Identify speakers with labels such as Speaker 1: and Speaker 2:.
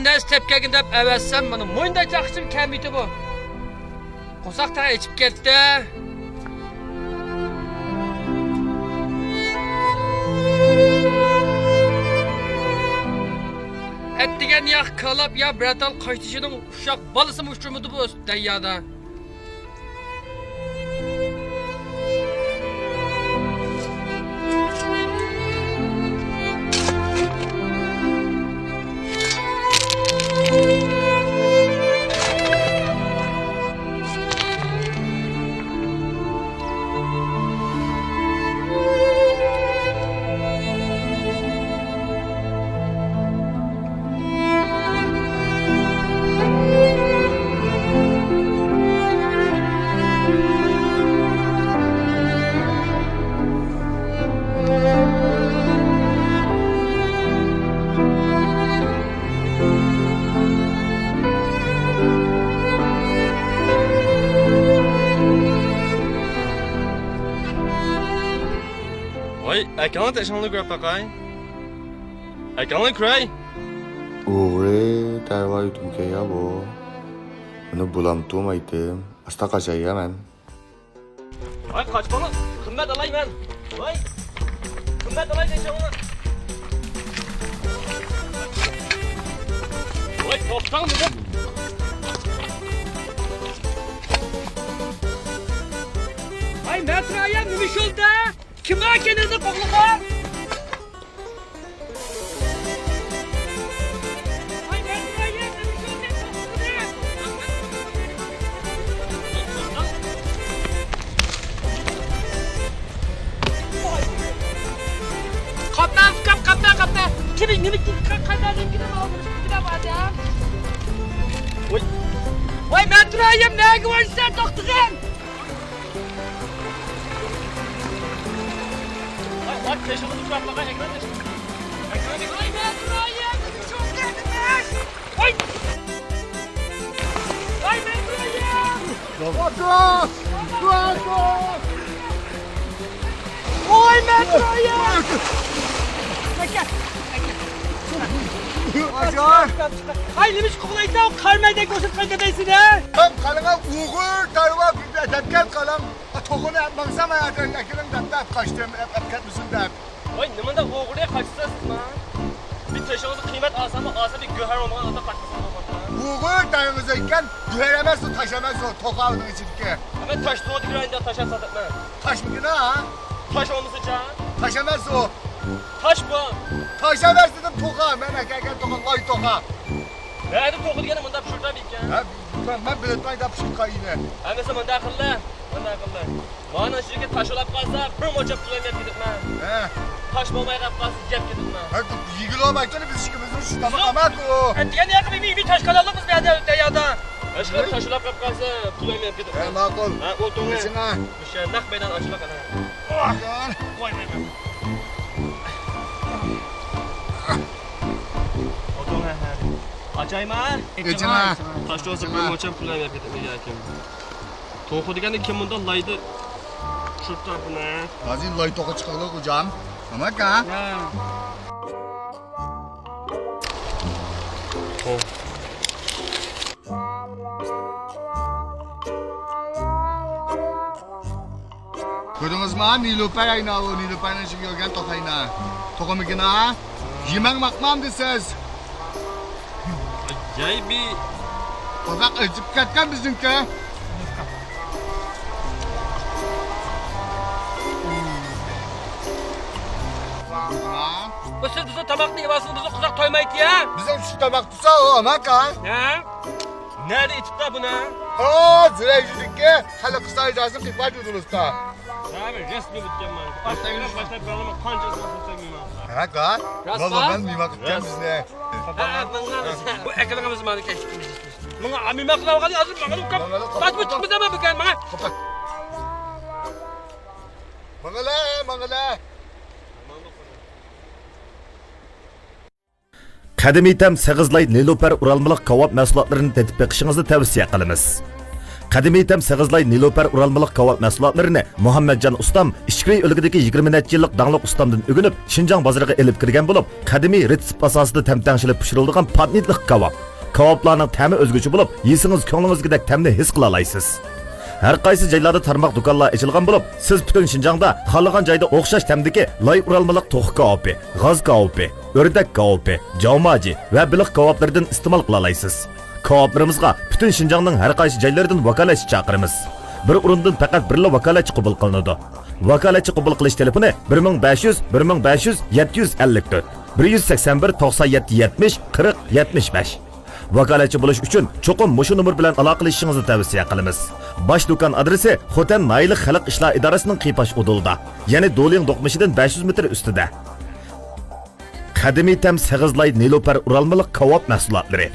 Speaker 1: Ne istep kelgin dep evetsem bunu moyunda çakışım kemiydi bu. Kusakta içip gitti. Ettigen yak kalap ya bratal kaçtışının uşak balısı muşçumudu bu deyyada. Ekranı teşanlı görüp bakayım. Ekranı kırayım.
Speaker 2: Uğur'e dervayı Türkiye'ye bu. Bunu bulamtığım aydı. Hasta kaçayım ben.
Speaker 1: Ay kaçmalı. Kımmet alay ben. Ay. Kımmet alay teşanlı. Ay toptan mı bu? Ay metraya mümiş oldu. Kime kendinizi kokluğa? Ay metraya mümiş oldu. Kapma. Kimin kadar gidip almış. Gidip hadi ya. Vay metraya ne güvensen doktorun. Bak teşebbüs uçak bakın ekran teşebbüs. Ekran teşebbüs. Ay ben durayım. Çok geldiniz. Ay. Ay ben durayım.
Speaker 3: Bakın.
Speaker 1: Ay ben durayım. Gel.
Speaker 3: Acar.
Speaker 1: Ay neymiş kokulaydı o karmayda koşup kaçacaksın ha.
Speaker 3: Ben kalına Uğur darva bir depket kalam. Tokunu yapmaksam hayatın yakının depket kaçtım. Depket misin dep.
Speaker 1: Ay ne de oğurluya kaçsasın ha. Bir teşebbüs kıymet alsam bir göher olmadan ata kaçmasın olmadan.
Speaker 3: Uğur darvızayken güheremez o taşamaz o tokağının içindeki.
Speaker 1: Hemen taş doğdu bir ayında taşa satma.
Speaker 3: Taş mı yine ha?
Speaker 1: Taş olması can.
Speaker 3: Taşamaz o.
Speaker 1: Taş bu.
Speaker 3: Taşamaz dedim tokağı. Ben erkekten tokağı. Ay tokağı.
Speaker 1: Nerede tokur gene bunda pişirde bir ya.
Speaker 3: Ben belirtmeyi de pişirka yine.
Speaker 1: Hem mesela bunda akıllı. Bana şirket taş olap kalsa bir moça pulem yap gidip ben. Taş bombayı kap kalsa cep gidip ben.
Speaker 3: Hadi yigil olmak için biz işimizin şu tamak amak o.
Speaker 1: Diyen yakın bir taş kanalımız bir ya. Aşkım taş olap kap kalsa pulem yap gidip ben.
Speaker 3: Makul.
Speaker 1: Ha o doğru.
Speaker 3: Geçin ha.
Speaker 1: Müşendak beyden açılak ana.
Speaker 3: Acar.
Speaker 1: Koy ben. O doğru he. Acayip ha.
Speaker 3: Geçin ha.
Speaker 1: Taş olsa bir moça pulem yap gidip yakim. Toku degende kim bunda laydı şurtta bu ne?
Speaker 3: Hazin lay toka çıkalı kucağım. Ama ka? Gördünüz mü? Nilüfer ayna o. Nilüfer'in şimdi görgen tokayna. Toka mı gina? Yemek makmam deseniz.
Speaker 1: Acayip bir...
Speaker 3: Tokak acıp katkan bizimki.
Speaker 1: Bu siz bize tabaklı yuvasını bize kuzak toymaydı ya.
Speaker 3: Bizim şu tabak tutsa o ama ka?
Speaker 1: Ne? Nerede itip da bu ne?
Speaker 3: Oo, züreycilik ki. Hala kısa icazım kıkvar diyordunuz da.
Speaker 1: Abi resmi biteceğim ben. Başta güne başta programı kancası olsa mimar.
Speaker 3: Ha ka?
Speaker 1: Raspa?
Speaker 3: Valla ben mimar kıkkan bizne.
Speaker 1: Bu ekranımız bana geçti. Bana mimar kılav kalıyor. Azır bana. Kaç mı çıkmış ama bu gel bana.
Speaker 3: Kapat. Mangala.
Speaker 4: Qadimiy tam Sag'izlay Nilufar uralmalik kavob mahsulotlarini tetib beqishingizni tavsiya qilamiz. Qadimiy tam Sag'izlay Nilufar uralmalik kavob mahsulotlarini Muhammadjon ustam ichki o'lkadagi 20 necha yillik danglik ustamdan o'rganib, Xinjiang bozoriga elib kirgan bo'lib, qadimiy retsept asosida tamtangshilib pishirilgan patentlik kavob. Kavoblarning ta'mi o'zgacha bo'lib, yesingiz ko'nglingizga ta'mni his qila olasiz. Har qaysi joylarda tarmoq do'konlar ochilgan bo'lib, siz butun Xinjiangda xohlagan joyda o'xshash ta'mdagi loy uralmalik to'q kavobi, g'oz kavobi, o'rdak kavobi, jawmaji va biliq kavoblaridan iste'mol qila olasiz. Kavoblarimizga butun Xinjiangning har qaysi joylaridan vakolatchi chaqiramiz. Bir o'rindan faqat birla vakolatchi qabul qilinadi. Vakolatchi qabul qilish telefoni 1500 754 181 97 70 40 75. Vakolatchi bo'lish uchun cho'qim mushu nomer bilan aloqalashishingizni tavsiya qilamiz. Bosh do'kon adresi Xotan Nayli xalq ishlar idorasining Qipash udulda, ya'ni Do'ling do'qmishidan 500 metr ustida. Qadimiy tam Sag'izlay Nilufar uralmalik kavob mahsulotlari